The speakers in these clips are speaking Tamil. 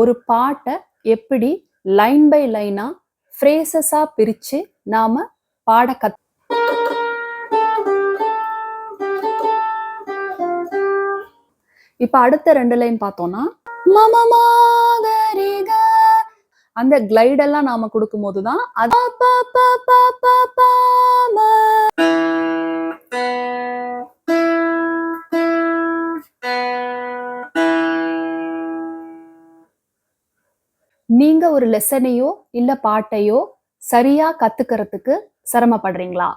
ஒரு பாட்டை எப்படி லைன் பை லைனா ஃப்ரேசஸா பிரிச்சு நாம பாட இப்ப அடுத்த 2 லைன் பார்த்தோம்னா அந்த கிளைட் எல்லாம் நாம கொடுக்கும் போதுதான் நீங்க ஒரு லெசனையோ இல்ல பாட்டையோ சரியா கத்துக்கிறதுக்கு சிரமப்படுறீங்களா?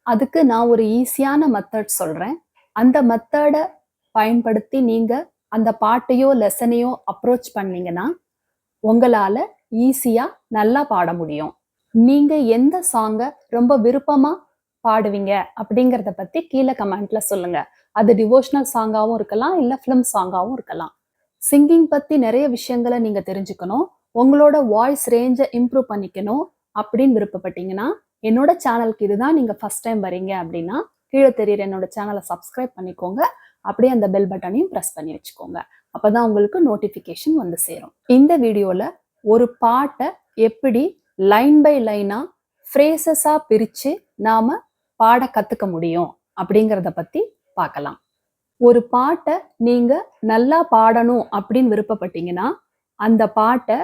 அதுக்கு நான் ஒரு ஈஸியான மெத்தட் சொல்றேன். அந்த மெத்தடை பயன்படுத்தி நீங்க அந்த பாட்டையோ லெசனையோ அப்ரோச் பண்ணீங்கன்னா உங்களால ஈஸியா நல்லா பாட முடியும். நீங்க எந்த சாங்கை ரொம்ப விருப்பமா பாடுவீங்க அப்படிங்கிறத பத்தி கீழே கமெண்ட்ல சொல்லுங்க. அது டிவோஷனல் சாங்காவும் இருக்கலாம், இல்ல ஃபிலிம் சாங்காவும் இருக்கலாம். சிங்கிங் பத்தி நிறைய விஷயங்களை நீங்க தெரிஞ்சுக்கணும், உங்களோட வாய்ஸ் ரேஞ்சை இம்ப்ரூவ் பண்ணிக்கணும் அப்படின்னு விருப்பப்பட்டீங்கன்னா என்னோட சேனலுக்கு இதுதான் நீங்க ஃபர்ஸ்ட் டைம் வரீங்க அப்படின்னா கீழே தெரியுற என்னோட சேனலை சப்ஸ்கிரைப் பண்ணிக்கோங்க. அப்படியே அந்த பெல் பட்டனையும் ப்ரெஸ் பண்ணி வச்சுக்கோங்க. அப்பதான் உங்களுக்கு நோட்டிஃபிகேஷன் வந்து சேரும். இந்த வீடியோல ஒரு பாட்டை எப்படி லைன் பை லைனா ஃப்ரேசஸா பிரிச்சு நாம பாட கத்துக்க முடியும் அப்படிங்கிறத பத்தி பார்க்கலாம். ஒரு பாட்டை நீங்க நல்லா பாடணும் அப்படின்னு விருப்பப்பட்டீங்கன்னா அந்த பாட்டை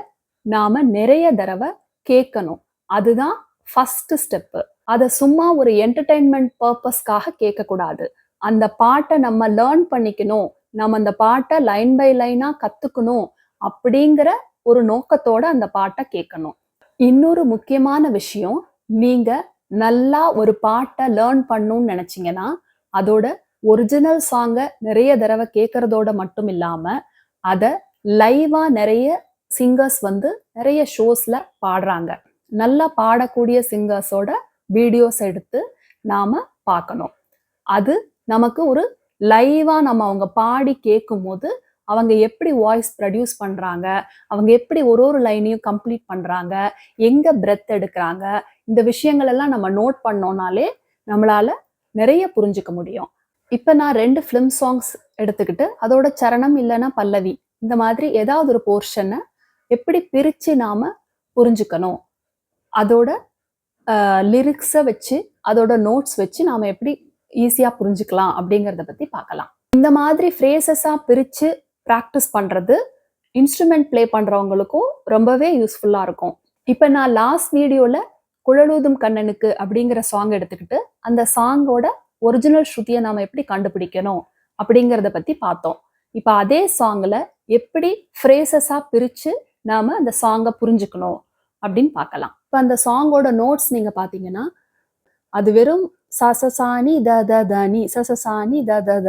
நாம நிறைய தடவை கேட்கணும். அதுதான் ஃபர்ஸ்ட் ஸ்டெப்பு. அதை சும்மா ஒரு என்டர்டைன்மெண்ட் பர்பஸ்க்காக கேட்கக்கூடாது. அந்த பாட்டை நம்ம லேர்ன் பண்ணிக்கணும், நம்ம அந்த பாட்டை லைன் பை லைனா கத்துக்கணும் அப்படிங்கிற ஒரு நோக்கத்தோட அந்த பாட்டை கேட்கணும். இன்னொரு முக்கியமான விஷயம், நீங்க நல்லா ஒரு பாட்டை லேர்ன் பண்ணணும்னு நினைச்சீங்கன்னா அதோட ஒரிஜினல் சாங்கை நிறைய தடவை கேட்கறதோட மட்டும் இல்லாம அதை லைவா நிறைய சிங்கர்ஸ் வந்து நிறைய ஷோஸ்ல பாடுறாங்க. நல்லா பாடக்கூடிய சிங்கர்ஸோட வீடியோஸ் எடுத்து நாம பார்க்கணும். அது நமக்கு ஒரு லைவா நம்ம அவங்க பாடி கேட்கும் போது அவங்க எப்படி வாய்ஸ் ப்ரொடியூஸ் பண்றாங்க, அவங்க எப்படி ஒரு லைனையும் கம்ப்ளீட் பண்றாங்க, எங்க பிரெத் எடுக்கிறாங்க, இந்த விஷயங்கள் எல்லாம் நம்ம நோட் பண்ணோம்னாலே நம்மளால நிறைய புரிஞ்சுக்க முடியும். இப்ப நான் 2 ஃபிலிம் சாங்ஸ் எடுத்துக்கிட்டு அதோட சரணம் இல்லைன்னா பல்லவி இந்த மாதிரி ஏதாவது ஒரு போர்ஷனை எப்படி பிரிச்சு நாம புரிஞ்சுக்கணும், அதோட லிரிக்ஸை வச்சு அதோட நோட்ஸ் வச்சு நாம எப்படி ஈஸியா புரிஞ்சுக்கலாம் அப்படிங்கிறத பத்தி பார்க்கலாம். இந்த மாதிரி ஃப்ரேசஸா பிரிச்சு ப்ராக்டிஸ் பண்றது இன்ஸ்ட்ருமெண்ட் பிளே பண்றவங்களுக்கும் ரொம்பவே யூஸ்ஃபுல்லா இருக்கும். இப்ப நான் லாஸ்ட் வீடியோல குழலூதும் கண்ணனுக்கு அப்படிங்கிற சாங் எடுத்துக்கிட்டு அந்த சாங்கோட ஒரிஜினல் ஸ்ருதியை நாம எப்படி கண்டுபிடிக்கணும் அப்படிங்கிறத பத்தி பார்த்தோம். இப்ப அதே சாங்ல எப்படி ஃப்ரேசஸா பிரிச்சு நாம அந்த சாங்கை புரிஞ்சுக்கணும் அப்படின்னு பார்க்கலாம். இப்ப அந்த சாங்கோட நோட்ஸ் நீங்க பாத்தீங்கன்னா அது வெறும் சசசானி தனி சசசானி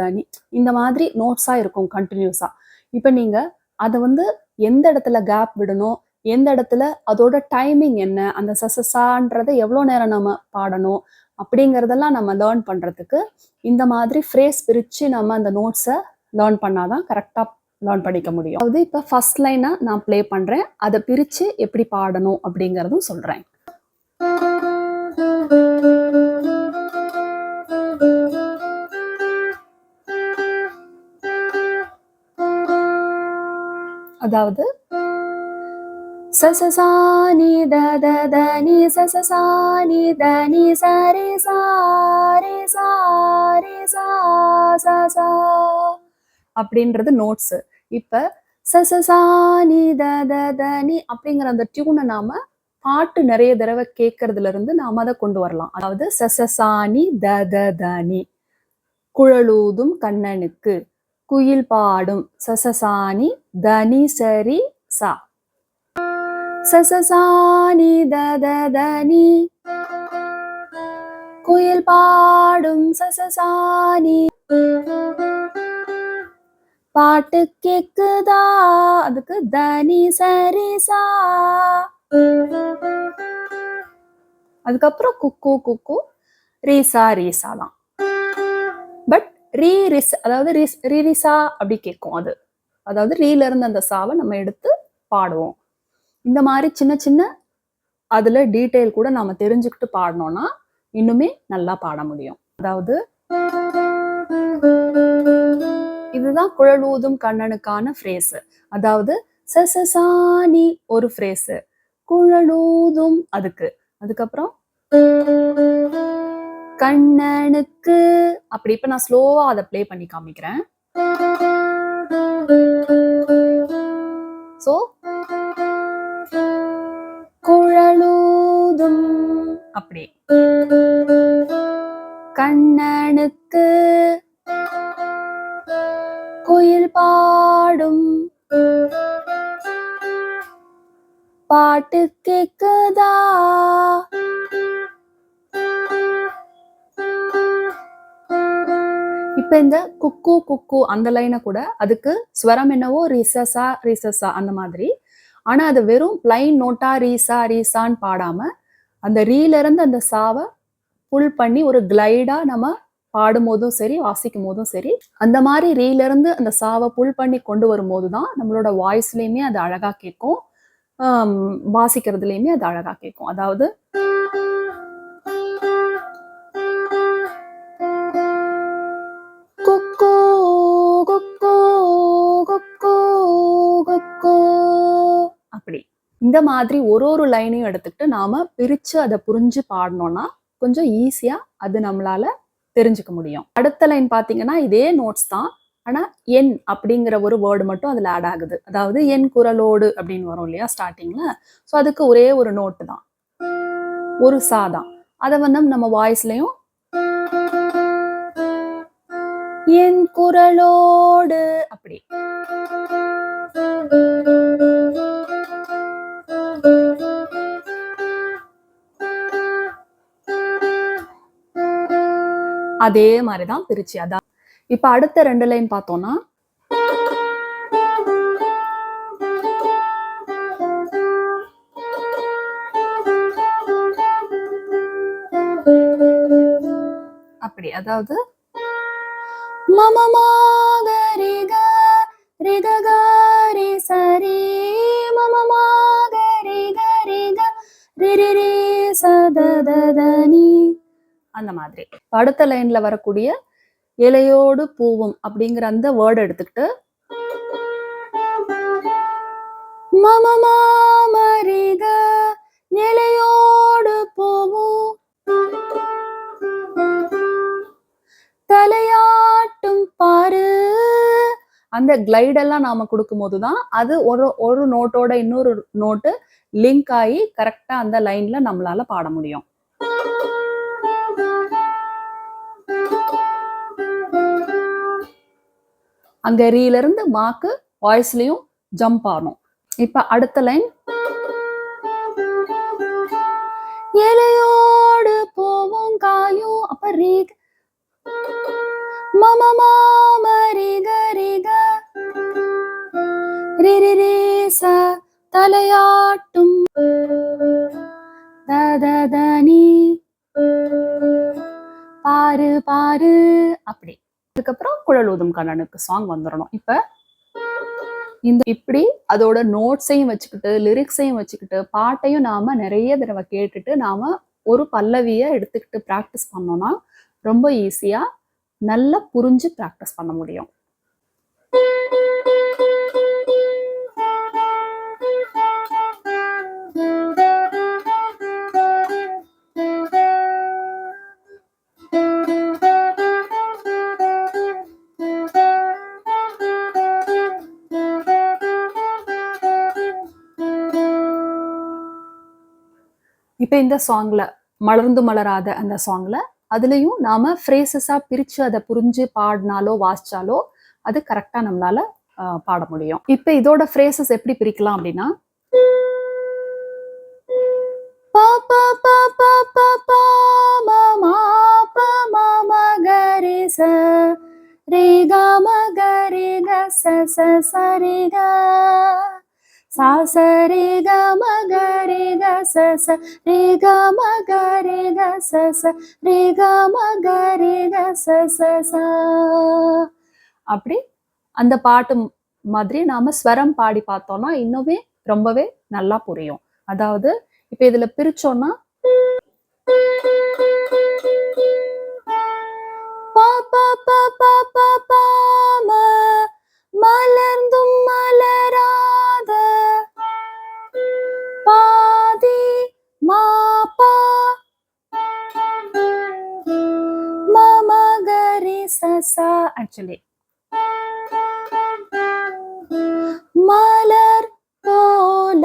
தனி இந்த மாதிரி நோட்ஸா இருக்கும் கண்டினியூஸா. இப்ப நீங்க அதை வந்து எந்த இடத்துல கேப் விடணும், எந்த இடத்துல அதோட டைமிங் என்ன, அந்த சசசான்றதை எவ்வளோ நேரம் நம்ம பாடணும் அப்படிங்கிறதெல்லாம் நம்ம லேர்ன் பண்றதுக்கு இந்த மாதிரி ஃப்ரேஸ் பிரிச்சு நம்ம அந்த நோட்ஸை லேர்ன் பண்ணாதான் கரெக்டா லேர்ன் பண்ணிக்க முடியும். அதாவது இப்ப ஃபர்ஸ்ட் லைனா நான் பிளே பண்றேன், அதை பிரிச்சு எப்படி பாடணும் அப்படிங்கிறதும் சொல்றேன். அதாவது சசசானி தனி சசசானி தனி சரி சாரி சாரி சா அப்படின்றது நோட்ஸ். இப்ப சசசானி தனி அப்படிங்கிற அந்த டியூனை நாம பாட்டு நிறைய தடவை கேட்கறதுல இருந்து நாம அதை கொண்டு வரலாம். அதாவது சசசானி தனி குழலூதும் கண்ணனுக்கு குயில் பாடும் சசசானி தனி சரி சா சசசானி தனி குயில் பாடும் சசசானி பாட்டு கேக்குதா அதுக்கு தனி சரி சா. அதுக்கப்புறம் குக்கு குக்கு ரீசா ரீசா தான். பட் அதாவது ரீரிசா அப்படி கேட்கும். அது அதாவது ரீல இருந்து அந்த சாவை நம்ம எடுத்து பாடுவோம். இந்த மாதிரி சின்ன சின்ன அதுல டீட்டெயில் கூட நாம தெரிஞ்சுக்கிட்டு பாடணும்னா இன்னுமே நல்லா பாட முடியும். அதாவது இதுதான் குழலூதும் கண்ணனுக்கான ஃப்ரேஸ். அதாவது சசசானி ஒரு ஃப்ரேஸ், குழலூதும் அதுக்கப்புறம் கண்ணனுக்கு அப்படி. இப்ப நான் ஸ்லோவா அதை ப்ளே பண்ணி காமிக்கிறேன். சோ குழலூதும் அப்படி, கண்ணனுக்கு குயில் பாடும், பாட்டு கேக்குதா, இப்ப இந்த குக்கு குக்கு அந்த லைனை கூட அதுக்கு ஸ்வரம் என்னவோ ரிசசா ரிசசா அந்த மாதிரி. ஆனா அது வெறும் பிளைன் நோட்டா ரீசா ரீசான்னு பாடாம அந்த ரீல இருந்து அந்த சாவை புல் பண்ணி ஒரு கிளைடா நம்ம பாடும் போதும் சரி, வாசிக்கும் போதும் சரி, அந்த மாதிரி ரீல இருந்து அந்த சாவை புல் பண்ணி கொண்டு வரும்போது தான் நம்மளோட வாய்ஸ்லயுமே அது அழகா கேட்கும், வாசிக்கிறதுலயுமே அது அழகா கேட்கும். அதாவது குக்கு குக்கு குக்கு குக்கு அப்படி. இந்த மாதிரி ஒரு லைனையும் எடுத்துக்கிட்டு நாம பிரிச்சு அதை புரிஞ்சு பாடணும்னா கொஞ்சம் ஈஸியா அது நம்மளால தெரிஞ்சுக்க முடியும். அடுத்த லைன் பாத்தீங்கன்னா இதே நோட்ஸ் தான், ஆனா என் அப்படிங்கிற ஒரு வேர்டு மட்டும் அதுல ஆட் ஆகுது. அதாவது என் குரலோடு அப்படின்னு வரும் இல்லையா ஸ்டார்டிங்ல. ஸோ அதுக்கு ஒரே ஒரு நோட்டு தான், ஒரு சா தான். அதை வந்து நம்ம வாய்ஸ்லயும் என் குரலோடு அப்படி. அதே மாதிரிதான் பிரிச்சு. அதான் இப்ப அடுத்த 2 லைன் பார்த்தோம்னா அப்படி. அதாவது மமமாகரிக ரிககாரி சரி மமமாகரிக ரிக ரிரிரி சதததனி அந்த மாதிரி. அடுத்த லைன்ல வரக்கூடிய இலையோடு பூவும் அப்படிங்கிற அந்த வேர்டு எடுத்துக்கிட்டு மமமாமரிக இலையோடு பூவும் தலையாட்டும் பாரு, அந்த கிளைடெல்லாம் நாம கொடுக்கும் போதுதான் அது ஒரு நோட்டோட இன்னொரு நோட்டு லிங்க் ஆகி கரெக்டா அந்த லைன்ல நம்மளால பாட முடியும். அங்க ரீல இருந்து மாக்கு வாய்ஸ்லயும் ஜம்ப் ஆகணும். இப்ப அடுத்த லைன் இலையோடு பூவும் காயும், அப்ப ரீ மமமாமரிக ரிக ரிரிரேச தலையாட்டும் தததனி பாரு பாரு அப்படி. அதுக்கப்புறம் குழலூதும் கண்ணனுக்கு சாங் வந்துடணும். இப்ப இந்த இப்படி அதோட நோட்ஸையும் வச்சுக்கிட்டு லிரிக்ஸையும் வச்சுக்கிட்டு பாட்டையும் நாம நிறைய தடவை கேட்டுட்டு நாம ஒரு பல்லவியை எடுத்துக்கிட்டு ப்ராக்டிஸ் பண்ணோம்னா ரொம்ப ஈஸியா நல்லா புரிஞ்சு ப்ராக்டிஸ் பண்ண முடியும். இப்ப இந்த சாங்ல மலர்ந்து மலராத அந்த சாங்ல அதுலயும் நாம ஃப்ரேசஸா பிரிச்சு அதை புரிஞ்சு பாடினாலோ வாசிச்சாலோ அது கரெக்டா நம்மளால பாட முடியும். இப்ப இதோட ஃப்ரேசஸ் எப்படி பிரிக்கலாம் அப்படின்னா பா பா பா பா பா பா மா மா பா மா மா க ரே ச ரே க ம க ரே க ச ச ச ரே க சா ச ரே க ம க ரே க ச ச ரே க ம க ரே க ச ச ரே க ம க ரே க ச ச ச அப்படி அந்த பாட்டு மாதிரி நாம ஸ்வரம் பாடி பார்த்தோம்னா இன்னுமே ரொம்பவே நல்லா புரியும். அதாவது இப்ப இதுல பிரிச்சோம்னா பா பா பா பா பா பா ம மலர்ந்தும் மலராத ஆக்சுவலி. மலர் போல.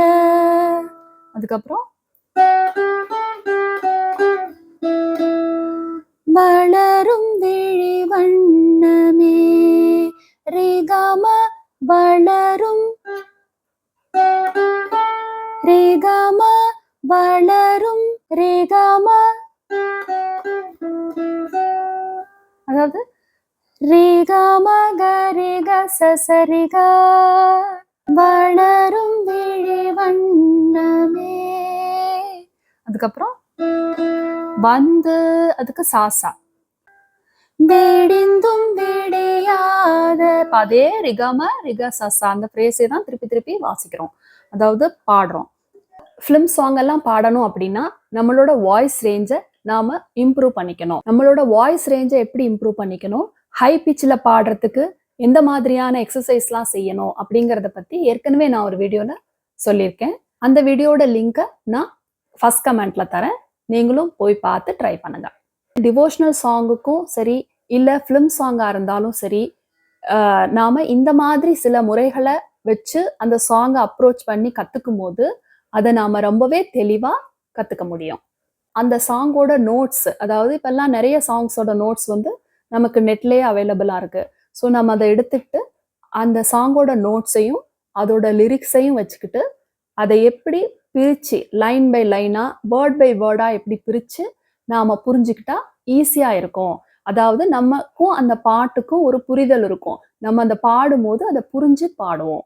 அதுக்கப்புறம் வளரும் விழி வண்ணமே ரேகாம வளரும் ரேகாம வளரும் ரேகாம. அதாவது ரேகாம கரேக சசரிகா வளரும் விழி வண்ணமே. அதுக்கப்புறம் வந்து அதுக்கு சாசா வேடிந்தும் விடையாத. அதே ரிகம ரிக சசா அந்த ஃப்ரேஸை தான் திருப்பி திருப்பி வாசிக்கிறோம், அதாவது பாடுறோம். ஃபிலிம் சாங் எல்லாம் பாடணும் அப்படின்னா நம்மளோட வாய்ஸ் ரேஞ்சை நாம இம்ப்ரூவ் பண்ணிக்கணும். நம்மளோட வாய்ஸ் ரேஞ்சை எப்படி இம்ப்ரூவ் பண்ணிக்கணும், ஹை பிச்சில் பாடுறதுக்கு எந்த மாதிரியான எக்ஸசைஸ்லாம் செய்யணும் அப்படிங்கிறத பற்றி ஏற்கனவே நான் ஒரு வீடியோவில் சொல்லியிருக்கேன். அந்த வீடியோட லிங்கை நான் ஃபர்ஸ்ட் கமெண்ட்ல தரேன், நீங்களும் போய் பார்த்து ட்ரை பண்ணுங்க. டிவோஷனல் சாங்குக்கும் சரி இல்லை ஃபிலிம் சாங்காக இருந்தாலும் சரி, நாம் இந்த மாதிரி சில முறைகளை வச்சு அந்த சாங்கை அப்ரோச் பண்ணி கற்றுக்கும் போது அதை நாம் ரொம்பவே தெளிவாக கற்றுக்க முடியும். அந்த சாங்கோட நோட்ஸ், அதாவது இப்போல்லாம் நிறைய சாங்ஸோட நோட்ஸ் வந்து நமக்கு நெட்லேயே அவைலபிளாக இருக்குது. ஸோ நம்ம அதை எடுத்துக்கிட்டு அந்த சாங்கோட நோட்ஸையும் அதோட லிரிக்ஸையும் வச்சுக்கிட்டு அதை எப்படி பிரித்து லைன் பை லைனாக வேர்ட் பை வேர்டாக எப்படி பிரித்து நாம் புரிஞ்சுக்கிட்டா ஈஸியாக இருக்கும். அதாவது நமக்கும் அந்த பாட்டுக்கும் ஒரு புரிதல் இருக்கும், நம்ம அந்த பாடும்போது அதை புரிஞ்சு பாடுவோம்.